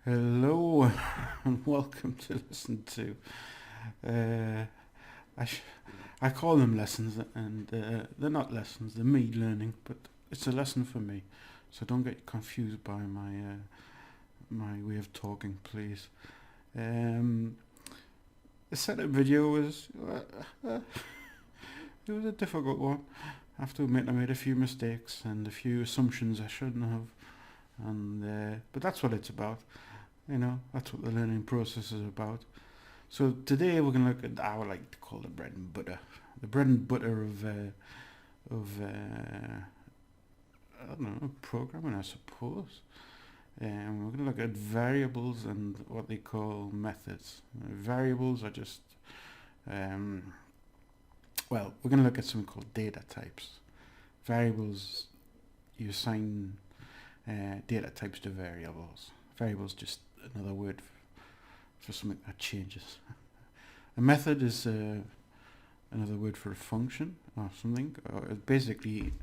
Hello and welcome to listen to. I call them lessons, and they're not lessons. They're me learning, but it's a lesson for me. So don't get confused by my way of talking, please. The setup video was it was a difficult one. I have to admit I made a few mistakes and a few assumptions I shouldn't have, and but that's what it's about. You know, that's what the learning process is about. So today we're going to look at, I would like to call it bread and butter. The bread and butter of I don't know, programming, I suppose. And we're going to look at variables and what they call methods. Variables are just, well, we're going to look at something called data types. Variables, you assign data types to variables. Variables just another word for something that changes. A method is another word for a function or something, or basically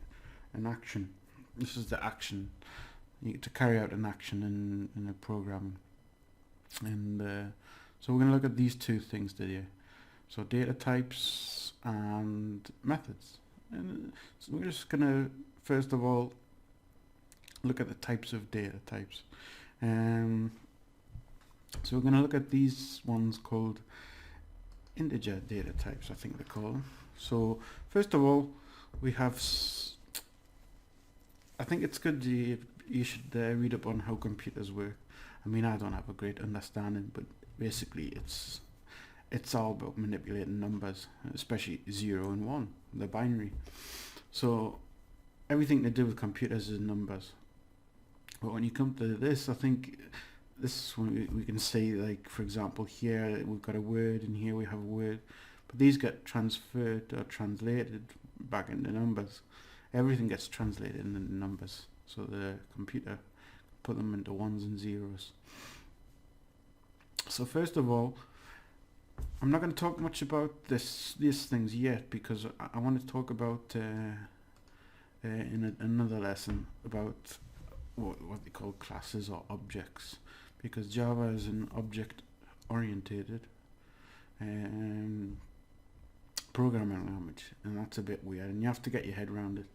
an action. This is the action. You get to carry out an action in a program. And so we're going to look at these two things today. So data types and methods. And so we're just going to, first of all, look at the types of data types. So we're going to look at these ones called integer data types, I think they call them. So first of all, we have, I think it's good you should read up on how computers work. I mean, I don't have a great understanding, but basically it's all about manipulating numbers, especially 0 and 1, the binary. So everything to do with computers is numbers. But when you come to this, I think this is when we can say, like, for example, here we've got a word and here we have a word, but these get transferred or translated back into numbers. Everything gets translated into numbers, so the computer put them into ones and zeros. So first of all, I'm not going to talk much about these things yet, because I want to talk about in another lesson about what they call classes or objects, because Java is an object-oriented programming language, and that's a bit weird, and you have to get your head around it,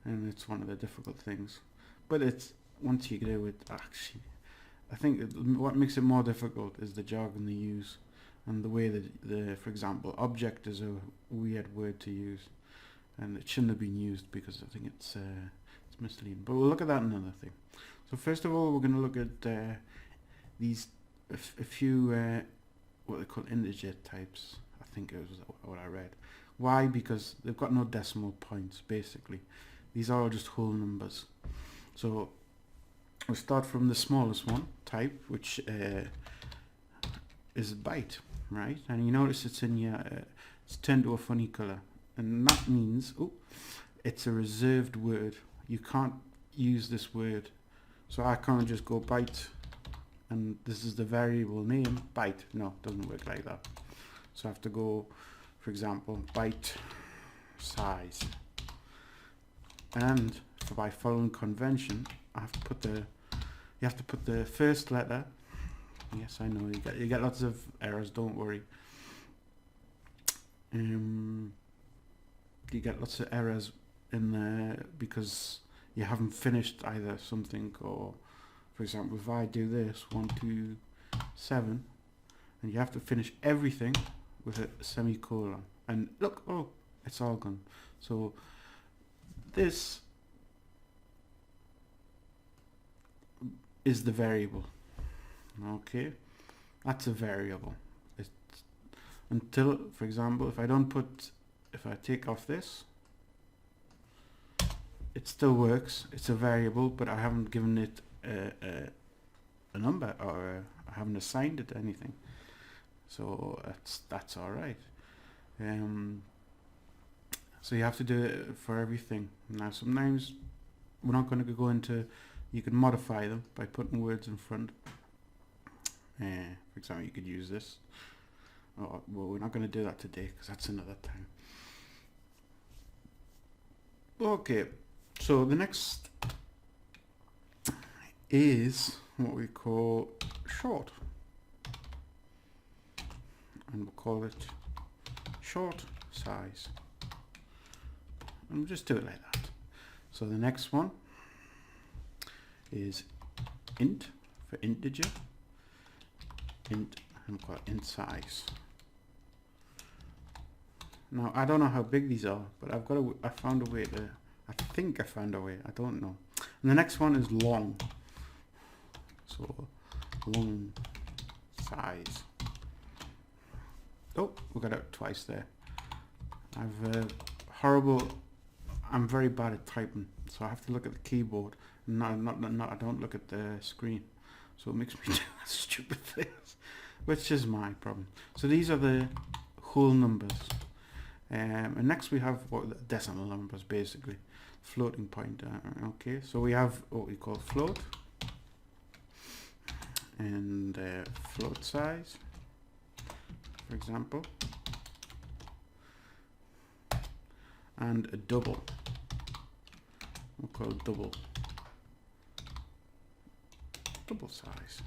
and it's one of the difficult things. But it's, once you do it, actually, I think what makes it more difficult is the jargon they use, and the way that for example, object is a weird word to use, and it shouldn't have been used because I think it's misleading. But we'll look at that another thing. So first of all, we're going to look at these a few what they call integer types. I think it was what I read. Why? Because they've got no decimal points. Basically, these are all just whole numbers. So we'll start from the smallest one, type, which is a byte, right? And you notice it's in your it's turned to a funny color, and that means it's a reserved word. You can't use this word, so I can't just go byte and this is the variable name byte. No, it doesn't work like that. So I have to go, for example, byte size, and by following convention, I have to put you have to put the first letter. Yes, I know you get lots of errors. Don't worry. You get lots of errors in there because you haven't finished either something, or for example, if I do this 1, 2, 7, and you have to finish everything with a semicolon, and look, it's all gone. So this is the variable. Okay, that's a variable. It's until, for example, if I take off this, it still works. It's a variable, but I haven't given it a number, or I haven't assigned it anything. So that's all right. So you have to do it for everything. Now sometimes we're not going to go into. You can modify them by putting words in front. For example, you could use this. Well, we're not going to do that today because that's another time. Okay, so the next is what we call short. And we'll call it short size. And we'll just do it like that. So the next one is int for integer. Int, and we'll call it int size. Now I don't know how big these are, but I found a way to, I think I found a way, I don't know. And the next one is long. So long size. Oh, we got it twice there. I'm very bad at typing, so I have to look at the keyboard. I don't look at the screen. So it makes me do stupid things, which is my problem. So these are the whole numbers. And next we have the decimal numbers, basically. Floating point. Okay, so we have what we call float. And float size, for example. And a double. We'll call it double size.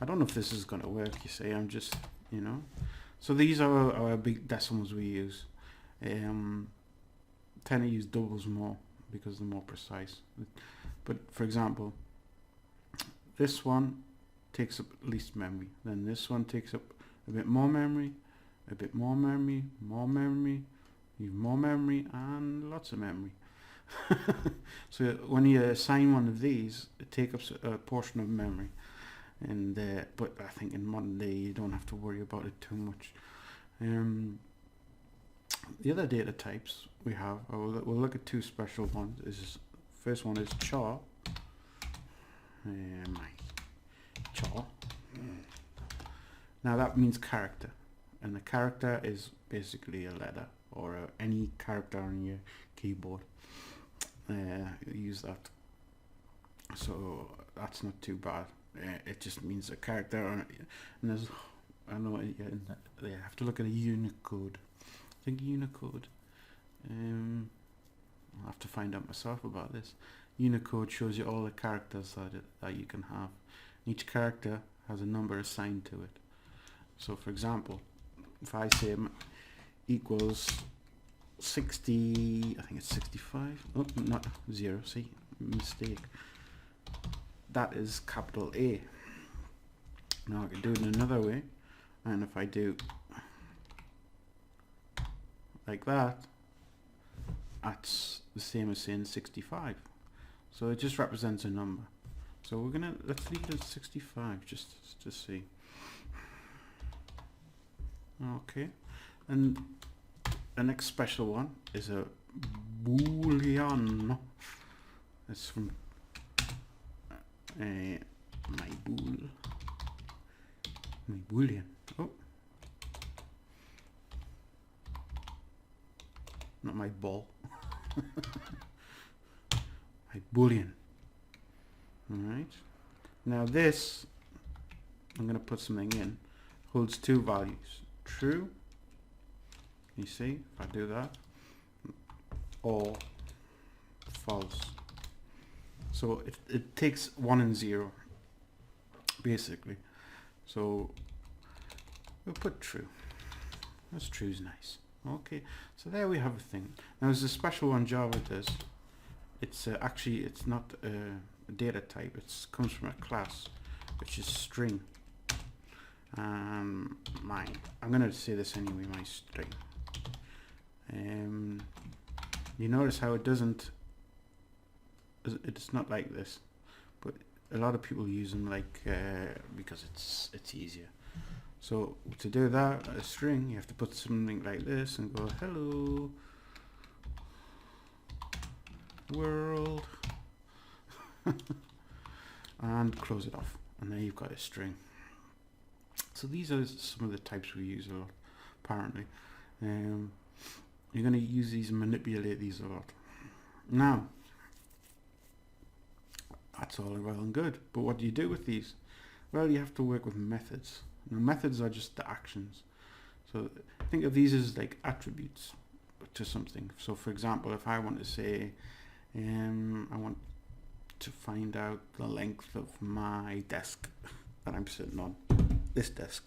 I don't know if this is going to work, you see. I'm just, you know. So these are our big decimals we use. Tend to use doubles more because they're more precise. But for example, this one takes up least memory. Then this one takes up a bit more memory, a bit more memory, even more memory, and lots of memory. So when you assign one of these, it takes up a portion of memory. And but I think in modern day you don't have to worry about it too much. The other data types we have, we'll look at two special ones. First one is char. Char. Now that means character, and the character is basically a letter or any character on your keyboard. Use that. So that's not too bad. It just means a character, and there's, I know they have to look at a Unicode. I think Unicode. I'll have to find out myself about this. Unicode shows you all the characters that you can have. Each character has a number assigned to it. So for example, if I say equals 60, I think it's 65. Oh, not 0, see, mistake. That is capital A. Now I can do it in another way, and if I do like that, that's the same as saying 65. So it just represents a number. So let's leave it at 65 just to see. Okay, and the next special one is a Boolean. It's from my Boolean. Oh, not my ball. My Boolean. All right. Now this, I'm going to put something in. Holds two values: true. You see, if I do that, or false. So it takes 1 and 0, basically. So we'll put true. That's true's nice. Okay, so there we have a thing. Now there's a special one Java does. It's actually, it's not a data type. It comes from a class, which is string. I'm going to say this anyway, my string. You notice how it doesn't, it's not like this, but a lot of people use them like because it's easier. So to do that, a string, you have to put something like this and go hello world and close it off, and then you've got a string. So these are some of the types we use a lot, apparently. You're going to use these and manipulate these a lot. Now, that's all well and good, but what do you do with these? Well, you have to work with methods. Now, methods are just the actions. So think of these as like attributes to something. So for example, if I want to say, I want to find out the length of my desk that I'm sitting on, this desk.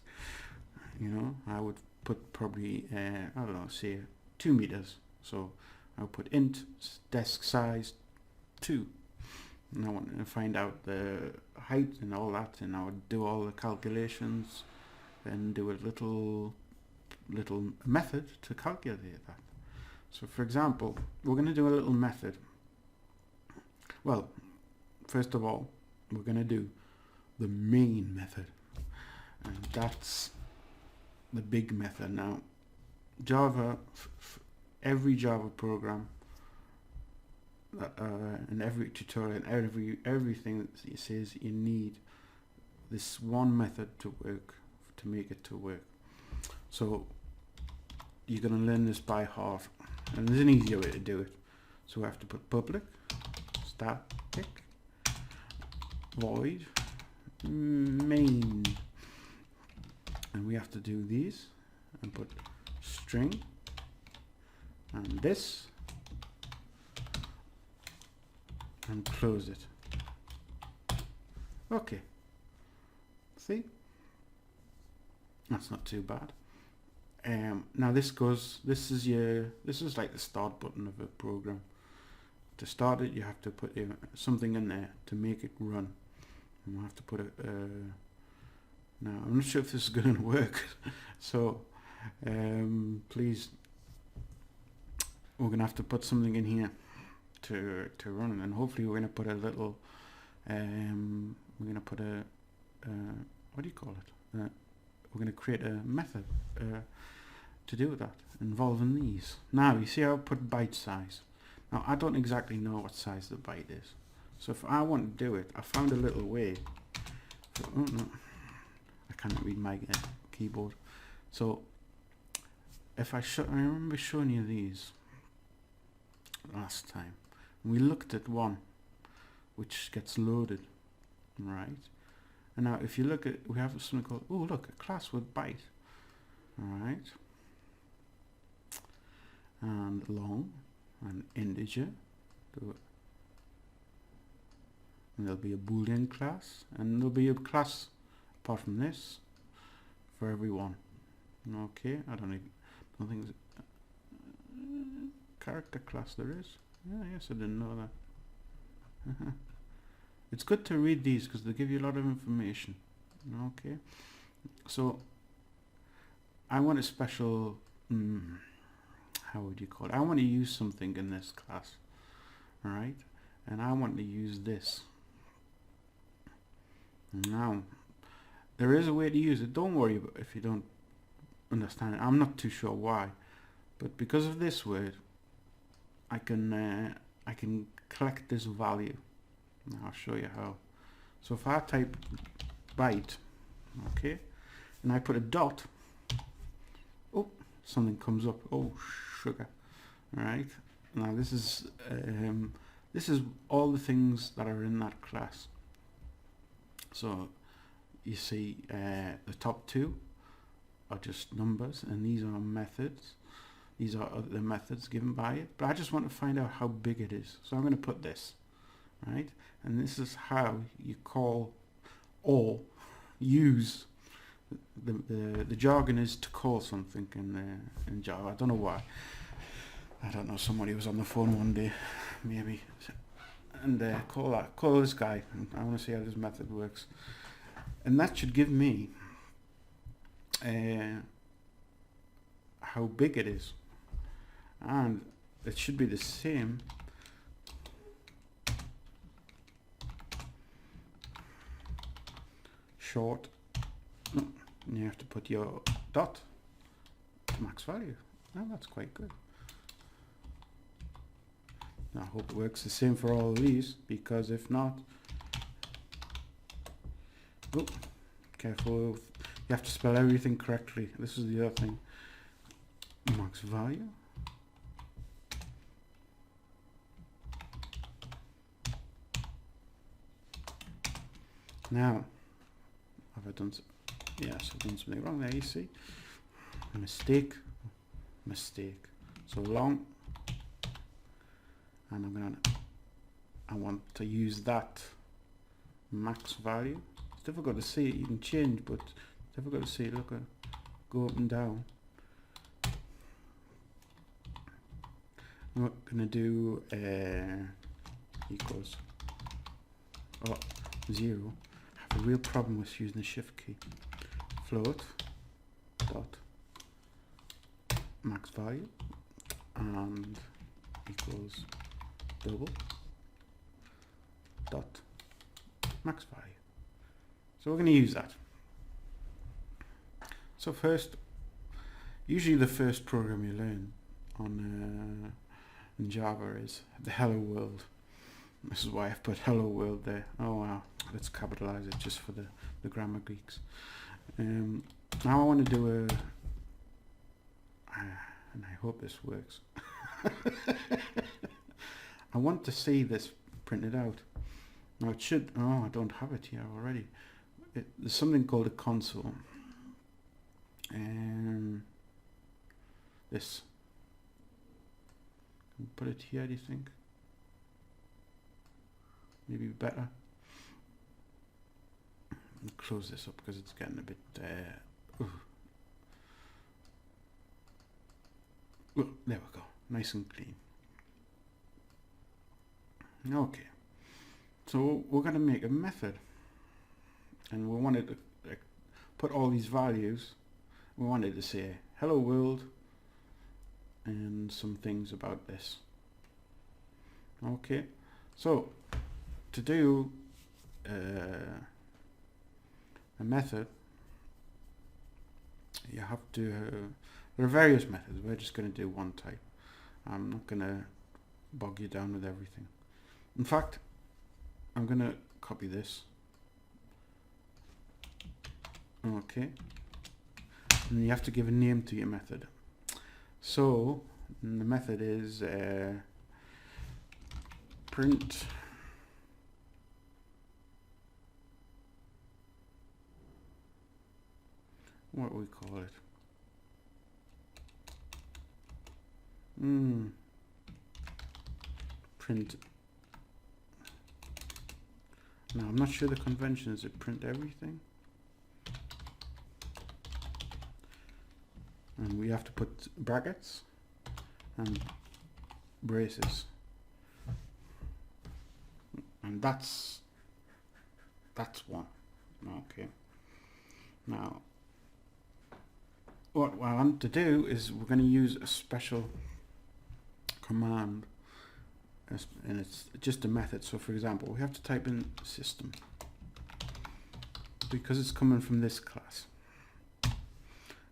You know, I would put probably, I don't know, say 2 meters. So I would put int desk size 2. And I want to find out the height and all that, and I would do all the calculations and do a little method to calculate that. So for example, we're going to do a little method. Well, first of all, we're going to do the main method, and that's the big method. Now, Java, every Java program, and every tutorial, and everything that it says you need this one method to work, to make it to work. So you're going to learn this by heart, and there's an easier way to do it. So we have to put public static void main, and we have to do these and put string and this and close it. Okay, see, that's not too bad. Now this is like the start button of a program. To start it, you have to put something in there to make it run. And we'll have to put now I'm not sure if this is going to work, so please, we're going to have to put something in here to run it, and hopefully we're going to put a little we're going to put a what do you call it, we're going to create a method to do that involving these. Now you see how I put byte size. Now I don't exactly know what size the byte is, so if I want to do it, I found a little way. Oh no, I can't read my keyboard. So if I remember showing you these last time. We looked at one which gets loaded, right? And now if you look at, we have something called, oh look, a class with byte, all right? And long, and integer, and there'll be a Boolean class, and there'll be a class apart from this for everyone. Okay, I don't think there's a character class there is. Yeah, yes, I didn't know that. It's good to read these because they give you a lot of information. Okay, so I want a special, how would you call it? I want to use something in this class, all right? And I want to use this. Now, there is a way to use it. Don't worry about if you don't understand it. I'm not too sure why, but because of this word, I can collect this value. Now I'll show you how. So if I type byte, okay, and I put a dot, oh, something comes up. Oh, sugar. All right. Now this is all the things that are in that class. So you see the top two are just numbers, and these are methods. These are the methods given by it, but I just want to find out how big it is. So I'm going to put this, right? And this is how you call or use. The jargon is to call something in Java. I don't know why. I don't know. Somebody was on the phone one day, maybe, and call this guy. And I want to see how this method works, and that should give me how big it is. And it should be the same short. You have to put your dot to max value. Now that's quite good. Now, I hope it works the same for all of these, because if not, oh, careful, you have to spell everything correctly. This is the other thing. Max value. Now, have I done? Yes, I've done something wrong there. You see, mistake. So long, and I'm gonna I want to use that max value. It's difficult to see it. You can change, but it's difficult to see it. Look, go up and down. I'm going to do equals 0. I have a real problem with using the shift key. Float dot max value and equals double dot max value. So we're going to use that. So first, usually the first program you learn on in Java is the hello world. This is why I've put hello world there. Oh wow, let's capitalize it just for the grammar geeks. Now I want to do and I hope this works. I want to see this printed out. Now it should, I don't have it here already. There's something called a console. This. Put it here, do you think? Maybe better. I'll close this up because it's getting a bit well, there we go, nice and clean. Okay, so we're going to make a method, and we wanted to put all these values. We wanted to say hello world and some things about this. Okay, so to do a method, you have to there are various methods. We're just going to do one type. I'm not going to bog you down with everything. In fact, I'm going to copy this. Okay, and you have to give a name to your method. So the method is print what we call it. Print. Now I'm not sure the convention is it print everything. And we have to put brackets and braces. And that's one. Okay. Now what I want to do is we're going to use a special command, and it's just a method. So for example, we have to type in system because it's coming from this class.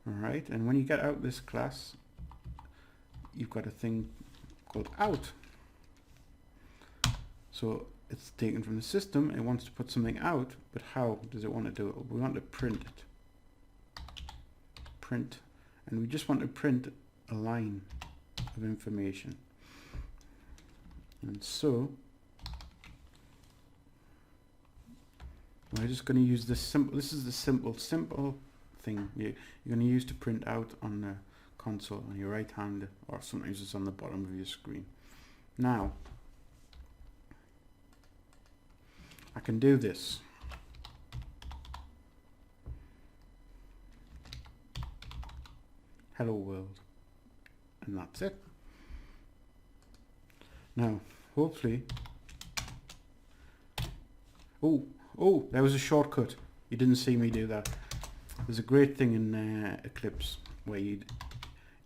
Alright, and when you get out this class, you've got a thing called out. So it's taken from the system, it wants to put something out, but how does it want to do it? We want to print it. Print, and we just want to print a line of information. And so we're just going to use this simple, this is the simple thing you're going to use to print out on the console on your right hand, or sometimes it's on the bottom of your screen. Now I can do this. Hello world, and that's it. Now hopefully, oh, there was a shortcut. You didn't see me do that. There's a great thing in Eclipse where you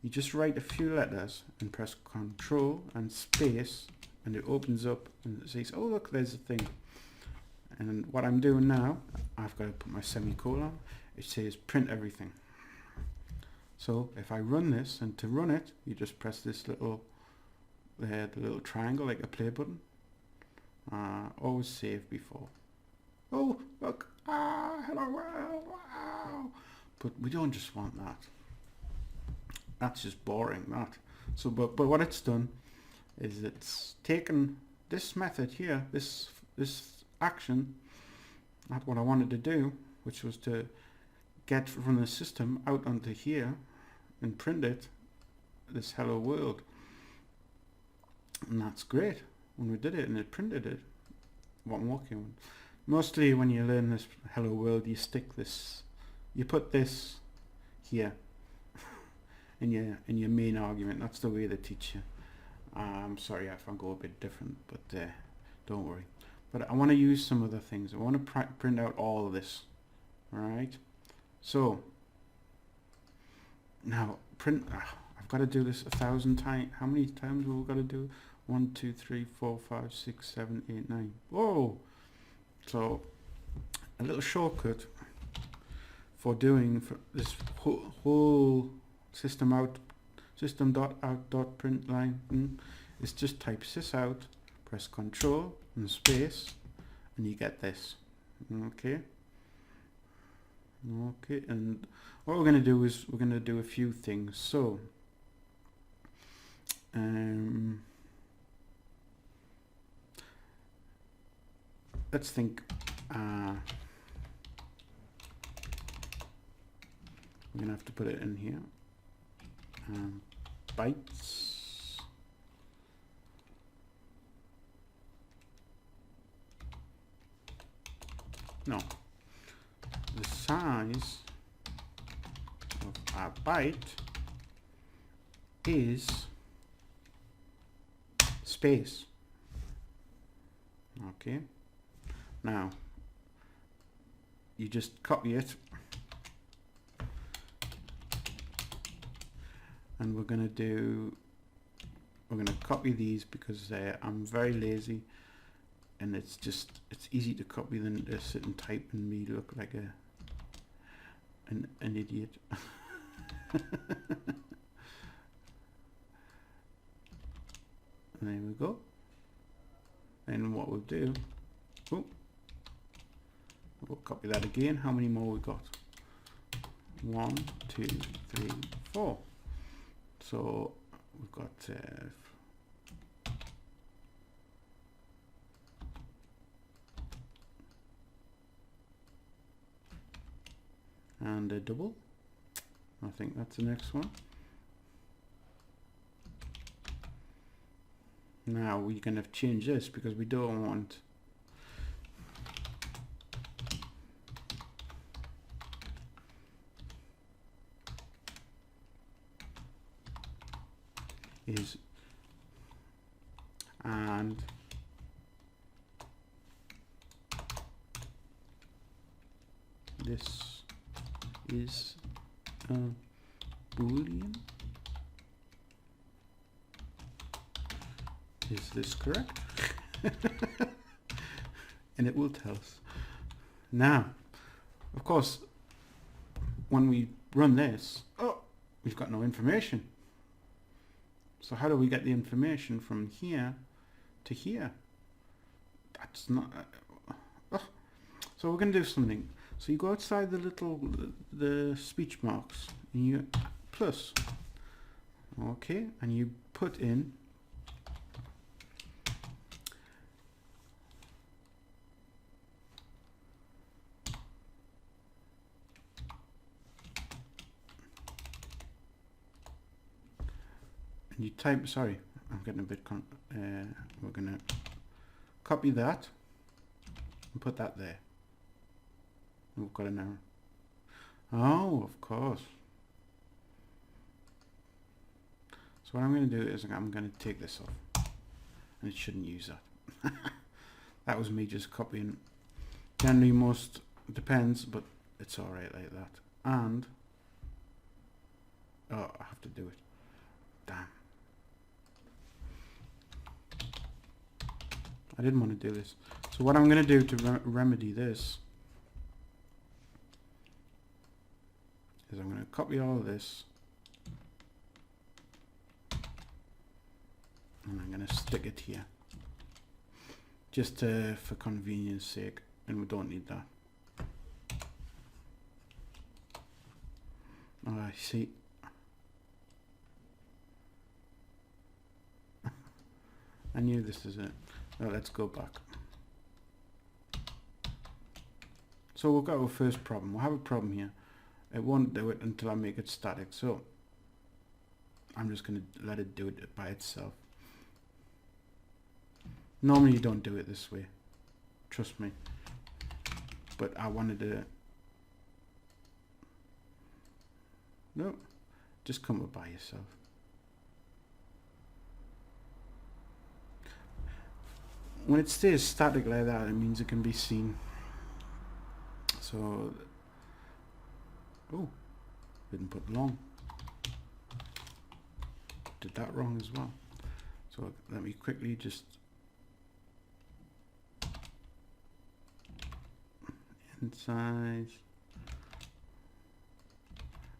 just write a few letters and press Control and space, and it opens up and it says, oh look, there's a thing. And what I'm doing now, I've got to put my semicolon. It says print everything. So if I run this, and to run it, you just press this little, the little triangle like a play button. Always save before. Oh look, hello world, wow. But we don't just want that. That's just boring, that. So, but what it's done is it's taken this method here, this action, not what I wanted to do, which was to get from the system out onto here and print it, this hello world. And that's great. when we did it and it printed it, what I'm working on. Mostly when you learn this hello world, you stick this, you put this here in your main argument. That's the way they teach you. I'm sorry if I go a bit different, but don't worry. But I want to use some other things. I want to print out all of this. Alright, so now print. I've got to do this 1,000 times. How many times have we got to do? 1, 2, 3, 4, 5, 6, 7, 8, 9. Whoa! So a little shortcut for doing this whole system.out.println is just type sys out, press Control and space, and you get this. Okay. Okay, and what we're going to do is we're going to do a few things. So let's think. We're going to have to put it in here. Bytes. No. The size of a byte is space. Okay. Now, you just copy it, and we're going to copy these because I'm very lazy, and it's easy to copy than to sit and type and me look like an idiot. There we go. And what we'll do, we'll copy that again. How many more we got? 1, 2, 3, 4. So we've got and a double. I think that's the next one. Now we're going to change this because we don't want is and this is a Boolean. Is this correct? And it will tell us. Now, of course, when we run this, oh, we've got no information. So how do we get the information from here to here? That's not... So we're going to do something. So you go outside the speech marks, and you plus. Okay, and you put in you type, sorry, I'm getting a bit, we're going to copy that and put that there. And we've got an error. Oh, of course. So what I'm going to do is I'm going to take this off. And it shouldn't use that. That was me just copying. Generally most, depends, but it's alright like that. And, oh, I have to do it. Damn. I didn't want to do this. So what I'm going to do to remedy this is I'm going to copy all of this and I'm going to stick it here. Just for convenience sake, and we don't need that. Oh, I see. I knew this is it. Now let's go back. So we've got our first problem. We'll have a problem here. It won't do it until I make it static. So I'm just going to let it do it by itself. Normally you don't do it this way, trust me, but I wanted to, no, just come up by yourself. When it stays static like that, it means it can be seen. So, oh, didn't put long. Did that wrong as well. So let me quickly just inside.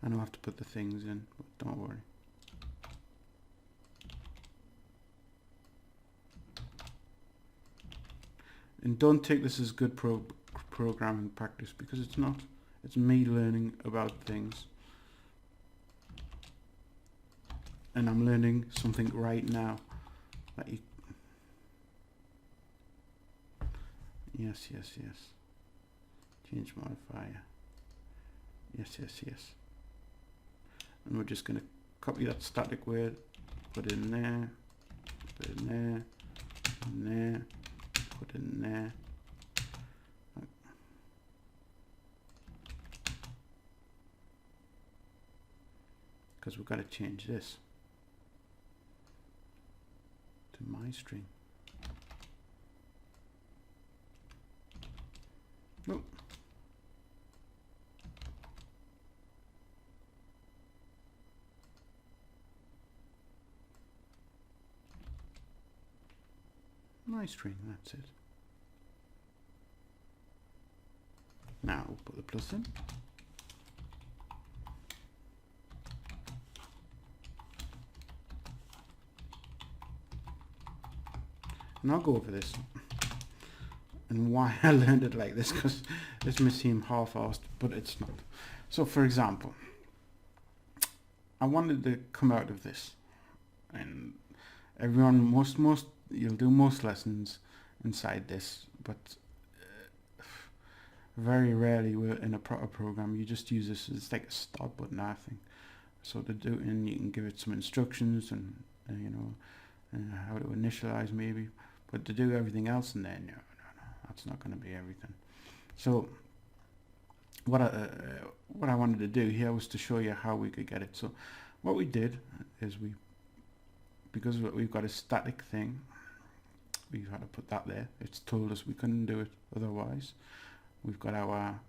I don't have to put the things in, but don't worry. And don't take this as good programming practice, because it's not. It's me learning about things. And I'm learning something right now. That you yes, yes, yes. Change modifier. Yes, yes, yes. And we're just going to copy that static word, put it in there, put it in there, in there, put it in there. Because we've got to change this to my string. Nope. My string, that's it. Now we'll put the plus in. And I'll go over this and why I learned it like this, because this may seem half-assed, but it's not. So for example, I wanted to come out of this, and everyone, most you'll do most lessons inside this, but very rarely in a proper program you just use this as like a start button, I think. So to do, and you can give it some instructions and you know, how to initialize maybe, but to do everything else in there, no, that's not going to be everything. So what I wanted to do here was to show you how we could get it. So what we did is because we've got a static thing, we've had to put that there. It's told us we couldn't do it otherwise. We've got our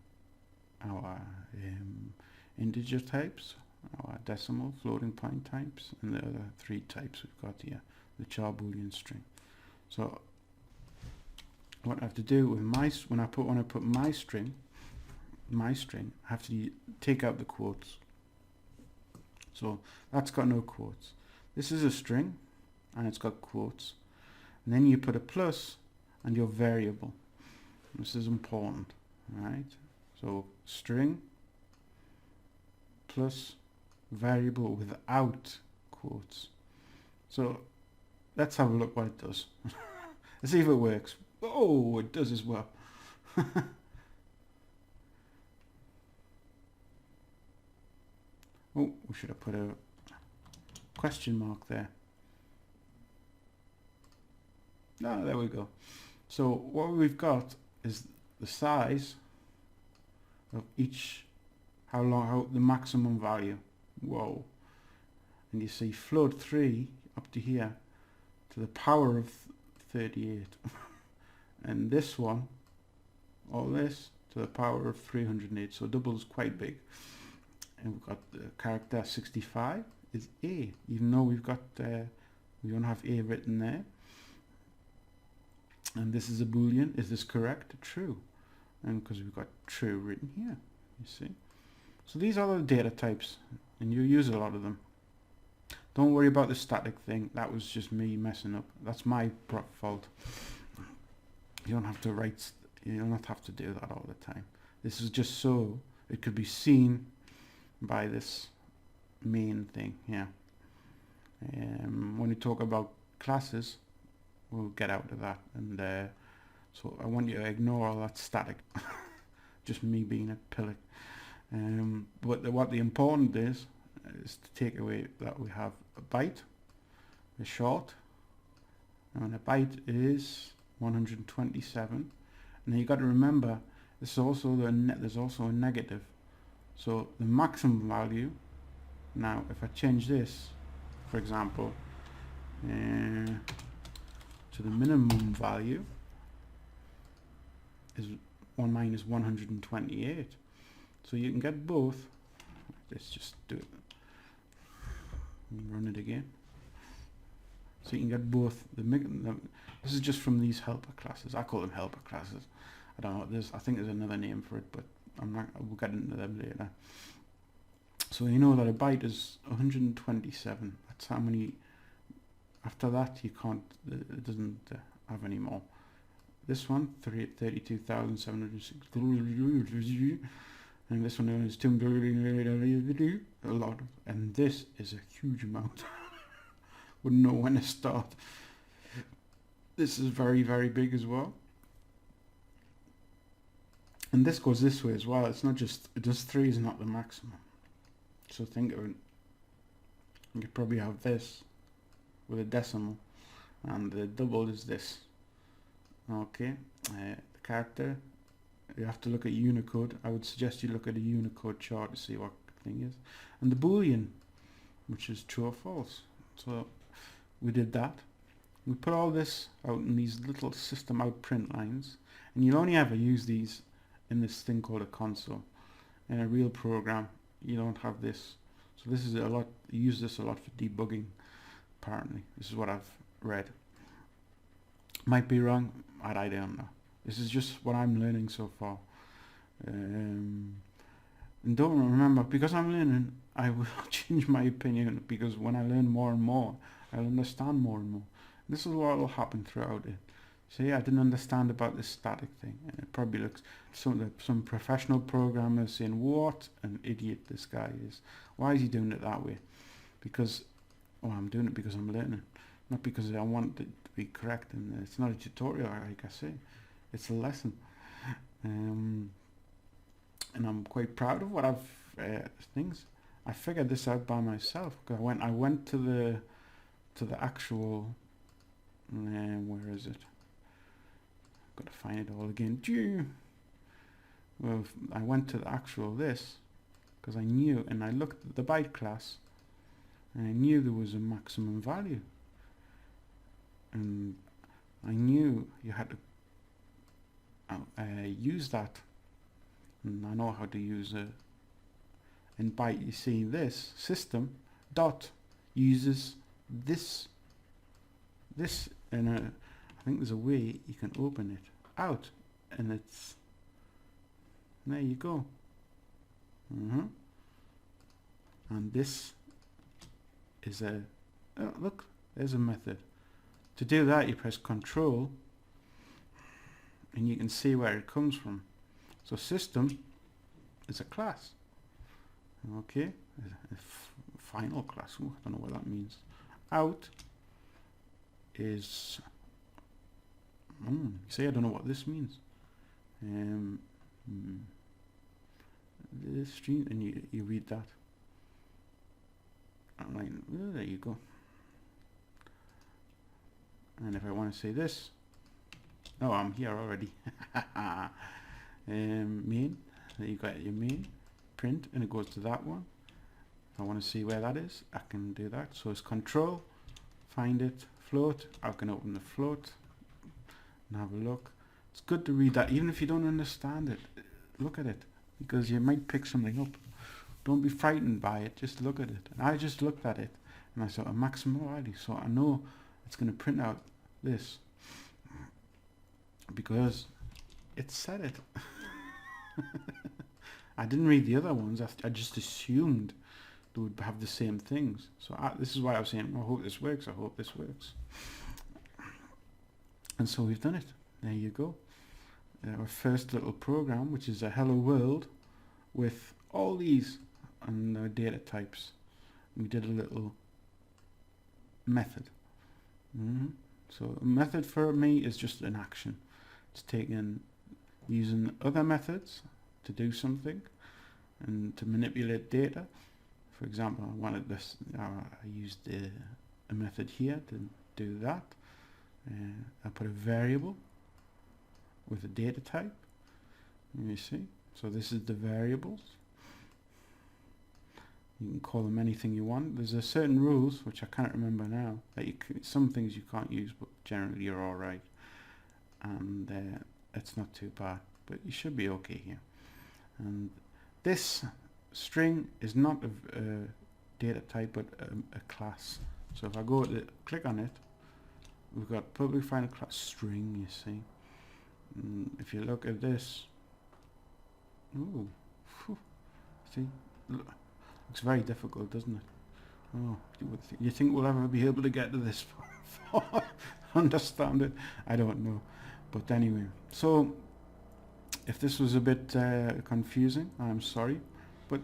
integer types, our decimal, floating point types, and the other three types we've got here, the char Boolean string. So what I have to do with when I put my string, I have to take out the quotes. So that's got no quotes. This is a string, and it's got quotes. And then you put a plus and your variable. This is important, right? So string plus variable without quotes. So let's have a look what it does. Let's see if it works. Oh, it does as well. Oh, we should have put a question mark there. No, there we go. So what we've got is the size of each, how the maximum value. Whoa. And you see float 3 up to here to the power of 38. And this one, all this, to the power of 308. So doubles quite big. And we've got the character 65 is A, even though we've got we don't have A written there. And this is a Boolean. Is this correct? True. And because we've got true written here, you see. So these are the data types, and you use a lot of them. Don't worry about the static thing. That was just me messing up. That's my fault. You don't have to write. You don't have to do that all the time. This is just so it could be seen by this main thing here. When we talk about classes, we'll get out of that. And so I want you to ignore all that static. Just me being a pillock. But what the important is to take away that we have a byte, a short, and a byte is 127. And you got to remember, this is also there's also a negative. So the maximum value. Now, if I change this, for example, to the minimum value, is 1 minus 128. So you can get both. Let's just do it. Run it again. So you can get both. This is just from these helper classes. I call them helper classes. I don't know what this. I think there's another name for it, but I'm not. We'll get into them later. So you know that a byte is 127. That's how many. After that, you can't. It doesn't have any more. This one, 32,706. And this one is 2 a lot. And this is a huge amount. Wouldn't know when to start. This is very, very big as well. And this goes this way as well. It's not just, just 3 is not the maximum. So think of it. You could probably have this with a decimal, and the double is this. Okay, the character, you have to look at Unicode. I would suggest you look at a Unicode chart to see what thing is. And the Boolean, which is true or false. So we did that. We put all this out in these little system out print lines, and you'll only ever use these in this thing called a console. In a real program, you don't have this. So this is a lot, you use this a lot for debugging, apparently. This is what I've read. Might be wrong, I don't know. This is just what I'm learning so far. And don't remember, because I'm learning, I will change my opinion, because when I learn more and more, I'll understand more and more. This is what will happen throughout it. See, I didn't understand about this static thing, and it probably looks some professional programmer saying, "What an idiot this guy is! Why is he doing it that way?" Because, oh, I'm doing it because I'm learning, not because I want it to be correct. And it's not a tutorial, like I say, it's a lesson. And I'm quite proud of what I've things. I figured this out by myself. Cause I went to the actual. Where is it? Got to find it all again. Well, I went to the actual this because I knew, and I looked at the byte class, and I knew there was a maximum value, and I knew you had to use that, and I know how to use it. In byte, you see this system dot uses this, and I think there's a way you can open it out, and it's, there you go. And this is a, oh, look, there's a method. To do that, you press Control, and you can see where it comes from. So system is a class. Okay, a final class. Ooh, I don't know what that means. Out is, you say I don't know what this means. This stream, and you read that. I'm like, oh, there you go. And if I want to say this, oh, I'm here already. Main, there you got your main, print, and it goes to that one. If I want to see where that is, I can do that. So it's Control, find it, float. I can open the float and have a look. It's good to read that, even if you don't understand it. Look at it, because you might pick something up. Don't be frightened by it, just look at it. And I just looked at it, and I saw a maximum value, so I know it's going to print out this, because it said it. I didn't read the other ones, I just assumed they would have the same things. So this is why I was saying, I hope this works, I hope this works. And so we've done it. There you go. Our first little program, which is a hello world with all these and data types. We did a little method. So a method for me is just an action. It's taking, using other methods to do something and to manipulate data. For example, I wanted this, I used a method here to do that. I put a variable with a data type. You see, so this is the variables. You can call them anything you want. There's a certain rules which I can't remember now. That some things you can't use, but generally you're all right, and it's not too bad. But you should be okay here. And this string is not a data type, but a class. So if I go to click on it, we've got public final class string. You see, and if you look at this, ooh, see, looks very difficult, doesn't it? Oh, you think we'll ever be able to get to this far? Understand it? I don't know, but anyway. So if this was a bit confusing, I'm sorry, but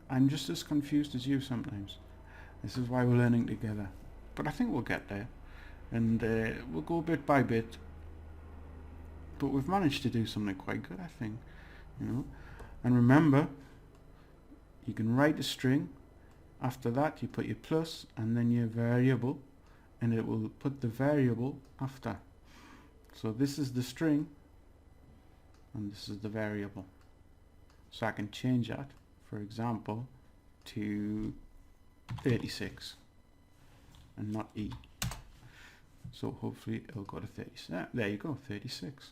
I'm just as confused as you sometimes. This is why we're learning together. But I think we'll get there, and we'll go bit by bit. But we've managed to do something quite good, I think. You know, and remember, you can write a string. After that, you put your plus and then your variable, and it will put the variable after. So this is the string, and this is the variable. So I can change that, for example, to 36 and not E. So hopefully it'll go to 36. There you go, 36.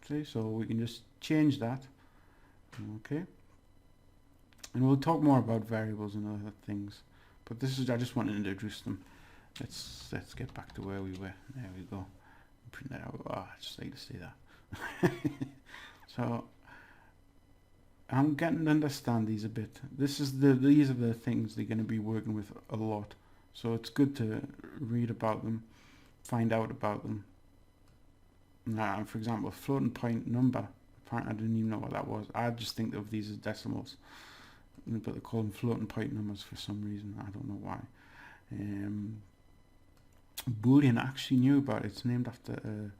See, so we can just change that. Okay. And we'll talk more about variables and other things. But this is, I just wanted to introduce them. Let's get back to where we were. There we go. Print that out. Oh, I just like to say that. So I'm getting to understand these a bit. These are the things they're going to be working with a lot. So it's good to read about them, find out about them. Now, for example, floating point number. Apparently, I didn't even know what that was. I just think of these as decimals, but they call them floating point numbers for some reason. I don't know why. Boolean, I actually knew about it. It's named after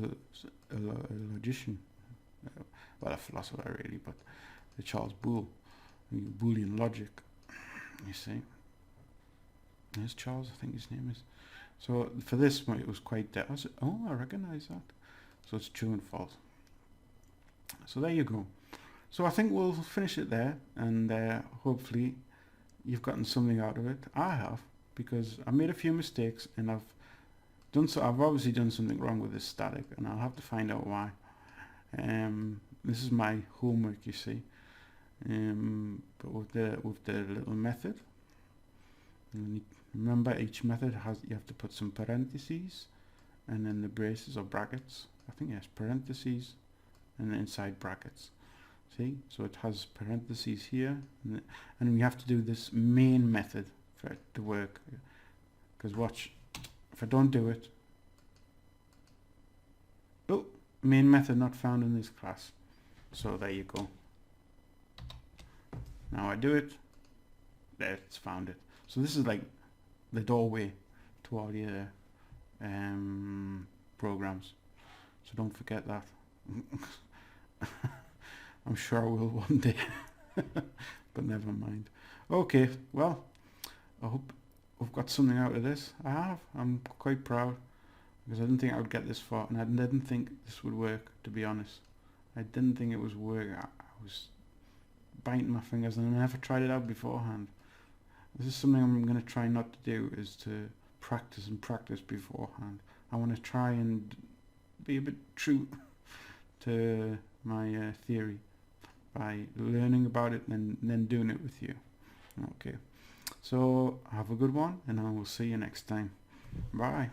a logician, well, a philosopher really, but Charles Boole. Boolean logic, you see. There's Charles, I think his name is. So for this one, it was quite oh, I recognize that. So it's true and false. So there you go. So I think we'll finish it there, and hopefully you've gotten something out of it. I have, because I made a few mistakes, and I've obviously done something wrong with this static, and I'll have to find out why. This is my homework, you see. But with the little method, remember each method you have to put some parentheses, and then the braces or brackets. I think yes, parentheses, and inside brackets. See, so it has parentheses here, and we have to do this main method for it to work. Because watch, if I don't do it, oh, main method not found in this class. So there you go. Now I do it, there, it's found it. So this is like the doorway to all your programs. So don't forget that. I'm sure I will one day, but never mind. Okay, well, I hope I've got something out of this. I have. I'm quite proud, because I didn't think I would get this far, and I didn't think this would work, to be honest. I didn't think it was work. I was biting my fingers, and I never tried it out beforehand. This is something I'm going to try not to do, is to practice and practice beforehand. I want to try and be a bit true to my theory by learning about it and then doing it with you. Okay, so have a good one, and I will see you next time. Bye.